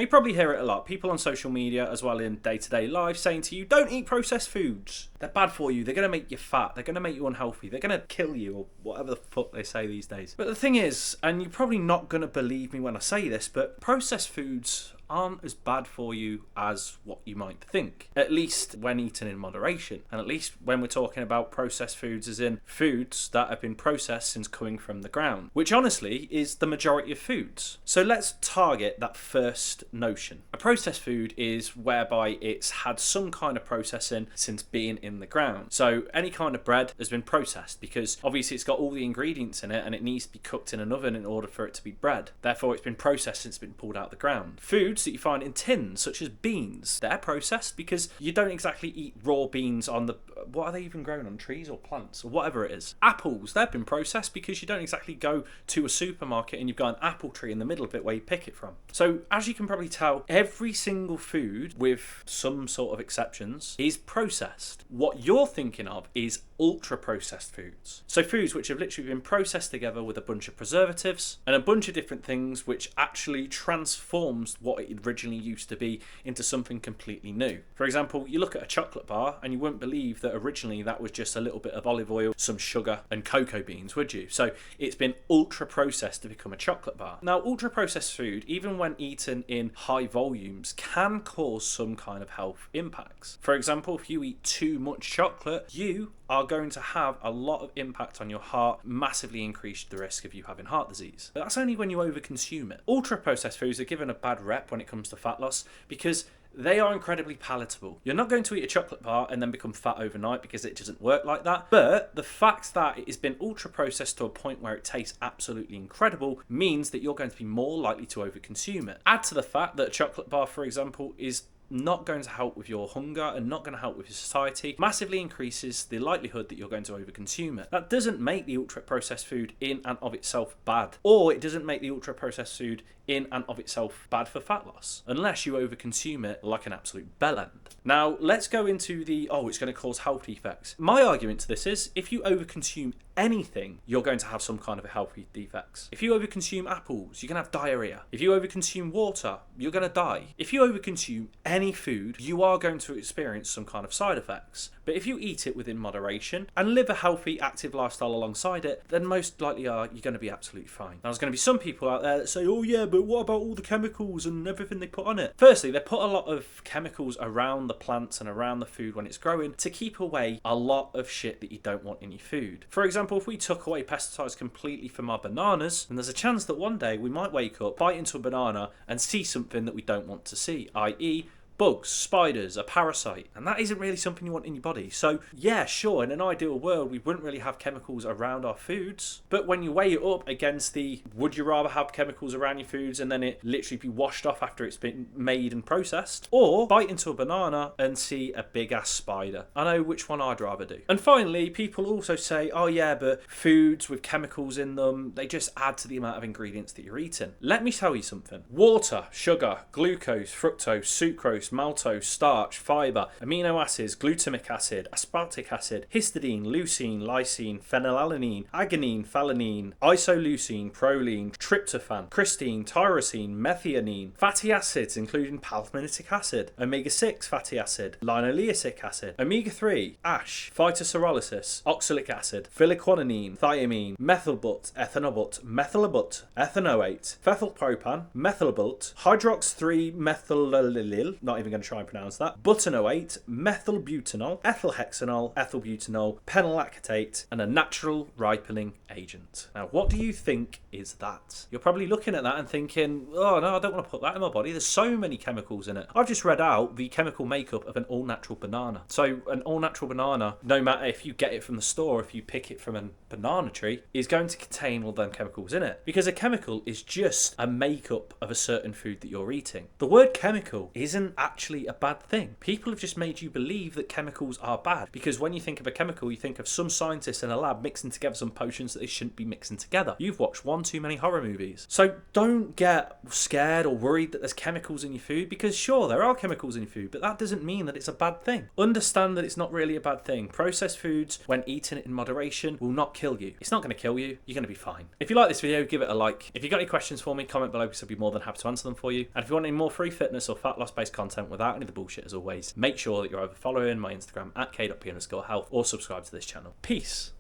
Now, you probably hear it a lot. People on social media, as well in day-to-day life, saying to you, don't eat processed foods. They're bad for you. They're going to make you fat. They're going to make you unhealthy. They're going to kill you, or whatever the fuck they say these days. But the thing is, and you're probably not going to believe me when I say this, but processed foods aren't as bad for you as what you might think, at least when eaten in moderation, and at least when we're talking about processed foods as in foods that have been processed since coming from the ground, which honestly is the majority of foods. So let's target that first notion. A processed food is whereby it's had some kind of processing since being in the ground. So any kind of bread has been processed because obviously it's got all the ingredients in it and it needs to be cooked in an oven in order for it to be bread. Therefore it's been processed since it's been pulled out of the ground. Foods that you find in tins, such as beans, they're processed because you don't exactly eat raw beans on the... What are they even grown on? Trees or plants or whatever it is? Apples, they've been processed because you don't exactly go to a supermarket and you've got an apple tree in the middle of it where you pick it from. So as you can probably tell, every single food, with some sort of exceptions, is processed. What you're thinking of is ultra processed foods. So foods which have literally been processed together with a bunch of preservatives and a bunch of different things which actually transforms what it originally used to be into something completely new. For example, you look at a chocolate bar and you wouldn't believe that originally that was just a little bit of olive oil, some sugar and cocoa beans, would you? So it's been ultra processed to become a chocolate bar. Now, ultra processed food, even when eaten in high volumes, can cause some kind of health impacts. For example, if you eat too much chocolate, you are going to have a lot of impact on your heart, massively increase the risk of you having heart disease. But that's only when you overconsume it. Ultra processed foods are given a bad rep when it comes to fat loss because they are incredibly palatable. You're not going to eat a chocolate bar and then become fat overnight because it doesn't work like that. But the fact that it has been ultra processed to a point where it tastes absolutely incredible means that you're going to be more likely to overconsume it. Add to the fact that a chocolate bar, for example, is not going to help with your hunger and not going to help with your satiety, massively increases the likelihood that you're going to overconsume it. That doesn't make the ultra processed food in and of itself bad, or it doesn't make the ultra processed food in and of itself bad for fat loss, unless you overconsume it like an absolute bellend. Now, let's go into the, it's going to cause health effects. My argument to this is, if you overconsume anything, you're going to have some kind of a health defects. If you overconsume apples, you're going to have diarrhea. If you overconsume water, you're going to die. If you overconsume any food, you are going to experience some kind of side effects. But if you eat it within moderation and live a healthy, active lifestyle alongside it, then most likely you're going to be absolutely fine. Now, there's going to be some people out there that say, oh yeah, but what about all the chemicals and everything they put on it? Firstly, they put a lot of chemicals around the plants and around the food when it's growing to keep away a lot of shit that you don't want in your food. For example, if we took away pesticides completely from our bananas, then there's a chance that one day we might wake up, bite into a banana and see something that we don't want to see, i.e. bugs, spiders, a parasite, and that isn't really something you want in your body. So yeah, sure, in an ideal world, we wouldn't really have chemicals around our foods, but when you weigh it up against the, would you rather have chemicals around your foods and then it literally be washed off after it's been made and processed, or bite into a banana and see a big ass spider? I know which one I'd rather do. And finally, people also say, oh yeah, but foods with chemicals in them, they just add to the amount of ingredients that you're eating. Let me tell you something. Water, sugar, glucose, fructose, sucrose, maltose, starch, fibre, amino acids, glutamic acid, aspartic acid, histidine, leucine, lysine, phenylalanine, adenine, phenylalanine, isoleucine, proline, tryptophan, cysteine, tyrosine, methionine, fatty acids including palmitoic acid, omega-6 fatty acid, linoleic acid, omega-3, ash, phytocerolysis, oxalic acid, phylloquinone, thiamine, methylbut, ethanobut, methylbut, ethanoate, fethylpropan, methylbut, hydrox-3-methylallyl, not even going to try and pronounce that, butanoate, methylbutanol, ethylhexanol, ethylbutanol, penylactate, and a natural ripening agent. Now, what do you think is that? You're probably looking at that and thinking, oh no, I don't want to put that in my body. There's so many chemicals in it. I've just read out the chemical makeup of an all-natural banana. So an all-natural banana, no matter if you get it from the store, if you pick it from a banana tree, is going to contain all them chemicals in it. Because a chemical is just a makeup of a certain food that you're eating. The word chemical isn't actually a bad thing. People have just made you believe that chemicals are bad, because when you think of a chemical, you think of some scientists in a lab mixing together some potions that they shouldn't be mixing together. You've watched one too many horror movies. So don't get scared or worried that there's chemicals in your food, because sure, there are chemicals in your food, but that doesn't mean that it's a bad thing. Understand that it's not really a bad thing. Processed foods, when eaten in moderation, will not kill you. It's not going to kill you. You're going to be fine. If you like this video, give it a like. If you've got any questions for me, comment below, because I'd be more than happy to answer them for you. And if you want any more free fitness or fat loss based content without any of the bullshit, as always, make sure that you're either following my Instagram at k.p_health or subscribe to this channel. Peace.